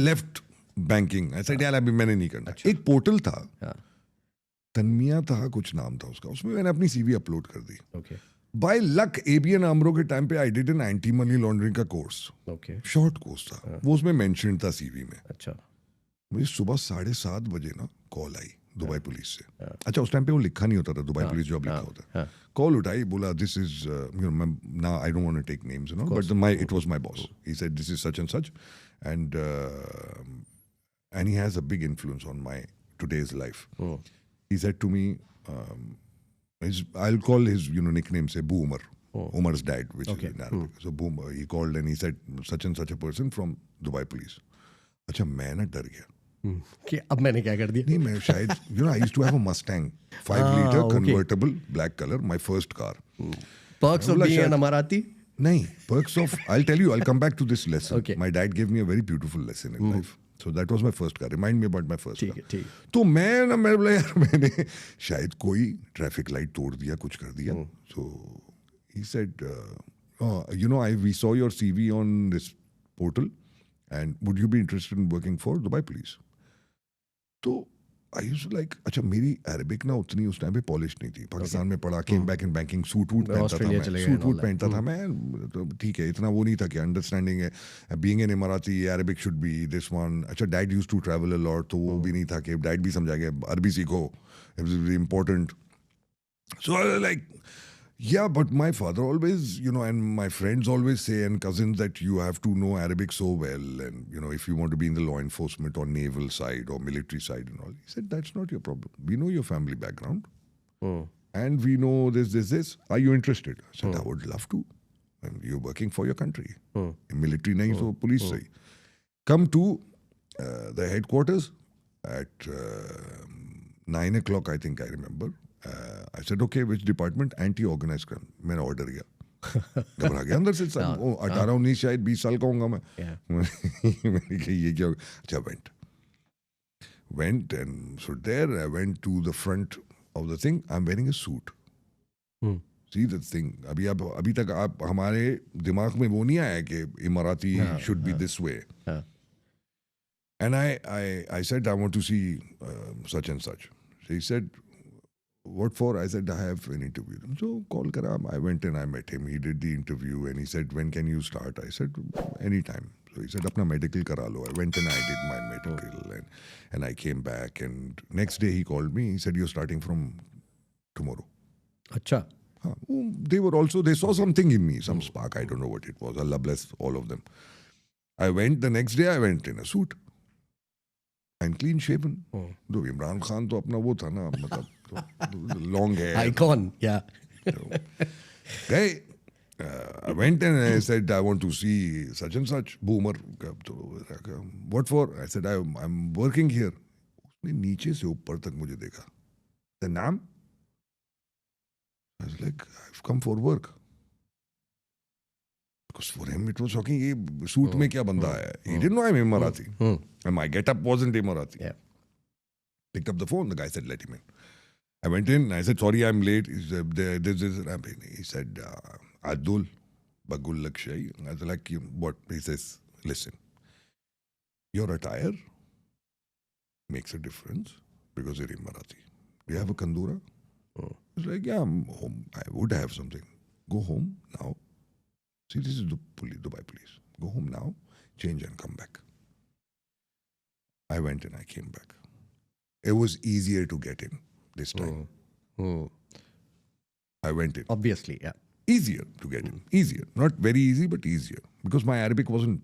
Left banking. I said यार अभी मैंने नहीं करना. एक पोर्टल था, तन्मिया था कुछ नाम था उसका, उसमें मैंने अपनी CV अपलोड कर दी. बाय लक ABN AMRO के टाइम पे I did an anti money laundering का कोर्स. शॉर्ट कोर्स था, वो उसमें मेंशन था CV में. अच्छा, मुझे सुबह 7:30 बजे ना कॉल आई दुबई पुलिस से. अच्छा, उस टाइम पे वो लिखा नहीं होता था, दुबई पुलिस जॉब लिखा होता है. कॉल उठाई, बोला this is now I don't want to take names, but it was my boss. He said this is such and such, and he has a big influence on my today's life. He said to me, I'll call his nickname, say Boomer. Umar's dad, which is in Arabic. So Boomer, he called and he said such and such a person from Dubai police. अच्छा, मैं ना डर गया कि अब मैंने क्या कर दिया. नहीं, मैं शायद I used to have a Mustang 5-liter convertible black color, my first car. Perks of being an Emirati? नहीं, perks of, I'll tell you, I'll come back to this lesson. My dad gave me a very beautiful lesson in life. So that was my first car. Remind me about my first car. ठीक. तो मैं बोला यार, मैंने शायद कोई traffic light तोड़ दिया, कुछ कर दिया. So he said, we saw your CV on this portal, and would you be interested in working for Dubai Police? तो I used to like, अच्छा, मेरी अरबिक ना उतनी उस टाइम पे पॉलिश नहीं थी. पाकिस्तान में पढ़ा, came back in banking, suit वूट पहनता था मैं. तो ठीक है, इतना वो नहीं था कि अंडरस्टैंडिंग है. Being an Emirati, Arabic should be this one. अच्छा, dad used to travel a lot, तो वो भी नहीं था कि dad भी समझा गया अरबी सीखो. It was very important. So I was like, yeah, but my father always, and my friends always say, and cousins, that you have to know Arabic so well, and if you want to be in the law enforcement or naval side or military side and all. He said, that's not your problem. We know your family background, and we know this. Are you interested? I said, I would love to. And you're working for your country. In military nahi, so police sahi. Come to the headquarters at 9 o'clock, I think I remember. I said, okay, which department? Anti-organized crime. मैंने order किया. घबरा गया अंदर से. 18-19 शायद 20 साल का होऊंगा मैं. मैंने कहा ये क्या. अच्छा, went and so there I went to the front of the thing. I'm wearing a suit. See the thing. अभी तक आप हमारे दिमाग में वो नहीं आया कि इमाराती should be this way. And I said, I want to see such and such. So he said, what for? I said, I have an interview. So call kara. I went and I met him. He did the interview and he said, when can you start? I said, anytime. So he said, apna medical kara lo. I went and I did my medical and I came back, and next day he called me. He said, you're starting from tomorrow. Acha. They saw something in me, some spark. I don't know what it was. Allah bless all of them. The next day I went in a suit and clean shaven. Though Imran Khan to apna wo tha na, matlab, long hair. Icon, yeah. I went and I said, I want to see such and such. Boomer. What for? I said, I'm working here. उसने नीचे से ऊपर तक मुझे देखा. The name? I was like, I've come for work. Because for him it was shocking. ये suit में क्या बंदा है? He didn't know I'm Emirati. And my get-up wasn't Emirati. Yeah. Picked up the phone. The guy said, let him in. I went in. I said, sorry, I'm late. He said, he said, Adul Bagul Lakshay. I was like, what? He says, listen, your attire makes a difference because you're Emirati. Do you have a kandura? I was like, yeah, I'm home. I would have something. Go home now. See, this is the Dubai police. Go home now, change and come back. I went and I came back. It was easier to get in this time. I went in. Obviously, yeah. Easier to get in. Easier. Not very easy, but easier. Because my Arabic wasn't...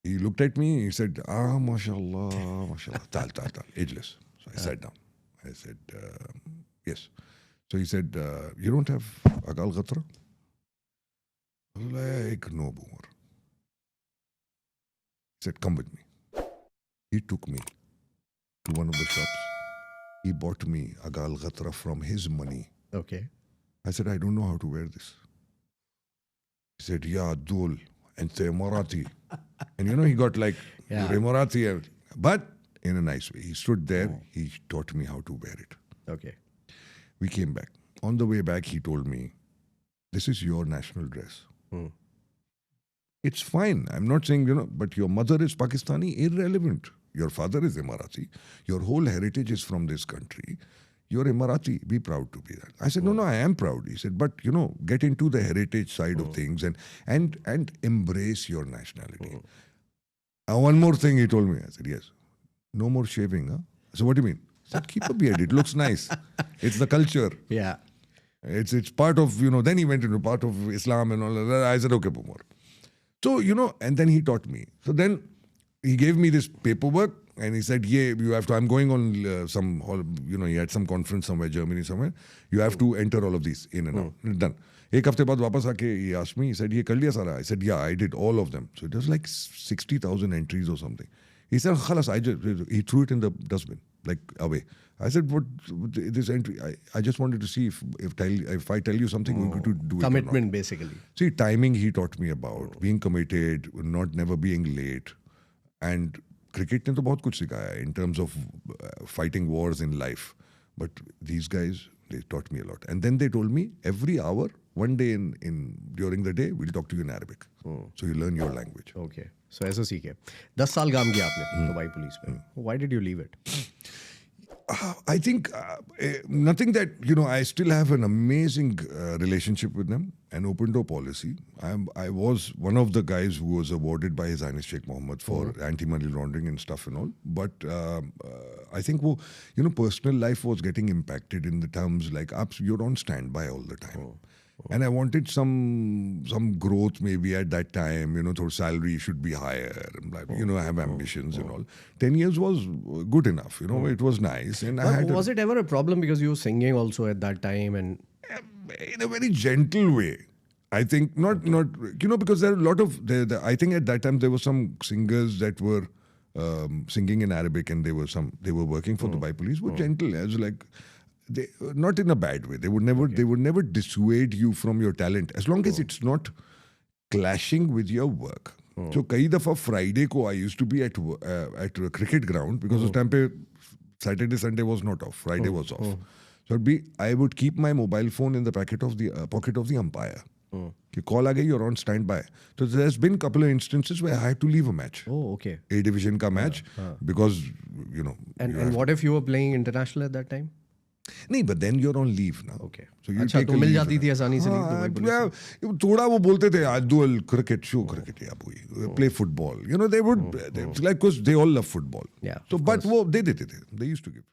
He looked at me, he said, mashallah, mashallah, tal, ageless. So I sat down. I said, yes. So he said, you don't have Agal Ghatra? I was like, no, Boomer. He said, come with me. He took me to one of the shops. He bought me Agal Ghatra from his money. Okay. I said, I don't know how to wear this. He said, yeah, Abdul, and say Emirati. And he got like, you're Emirati. But in a nice way. He stood there. He taught me how to wear it. Okay. We came back. On the way back, he told me, this is your national dress. It's fine. I'm not saying, but your mother is Pakistani, irrelevant. Your father is Emirati. Your whole heritage is from this country. You're Emirati. Be proud to be that. I said, no, I am proud. He said, but, get into the heritage side of things and embrace your nationality. One more thing he told me. I said, yes. No more shaving, huh? I said, what do you mean? He said, keep a beard. It looks nice. It's the culture. Yeah. It's part of, then he went into part of Islam and all that. I said, okay, Pumar. So, and then he taught me. So then he gave me this paperwork and he said, yeah, you have to, I'm going on he had some conference somewhere, Germany somewhere. You have to enter all of these in and out. Done. एक हफ्ते बाद वापस आके he asked me, he said, ये कर लिया सारा? I said, yeah, I did all of them. So it was like 60,000 entries or something. He said, khalas, he threw it in the dustbin, like away. I said, what, this entry, I just wanted to see if I tell you something, you're going to do it or not. Commitment, basically. See, timing he taught me about, being committed, never being late. And cricket ने तो बहुत कुछ सिखाया in terms of fighting wars in life. But these guys, they taught me a lot. And then they told me, every hour, one day during the day, we'll talk to you in Arabic. So you learn your language. Okay. So ऐसा सीखे. 10 साल काम किया आपने Dubai police में. Why did you leave it? I think nothing that, I still have an amazing relationship with them, an open door policy. I was one of the guys who was awarded by His Highness Sheikh Mohammed for anti-money laundering and stuff and all. But I think, personal life was getting impacted in the terms like, you're on standby all the time. And I wanted some growth maybe at that time, so salary should be higher. I have ambitions and all. 10 years was good enough, it was nice. And was it ever a problem because you were singing also at that time? And in a very gentle way. I think not because there are a lot of, I think at that time there were some singers that were singing in Arabic and they were working for Dubai Police, were gentle. As like, they not in a bad way. They would never dissuade you from your talent as long as it's not clashing with your work. So कई दफा Friday को I used to be at a cricket ground because उस time पे Saturday Sunday was not off. Friday was off. So I would keep my mobile phone in the pocket of the umpire. कि call आ गई, you're on standby. So there's been a couple of instances where I had to leave a match. Oh, okay. A division का match because And what if you were playing international at that time? नहीं, but then you're on leave now. Okay. So you अच्छा, take तो a mill leave जाती ना. थी आसानी से leave थोड़ा वो बोलते थे आज dual cricket show cricket या boy play football. They would it's like because they all love football. Yeah. So but वो दे देते थे. They used to give.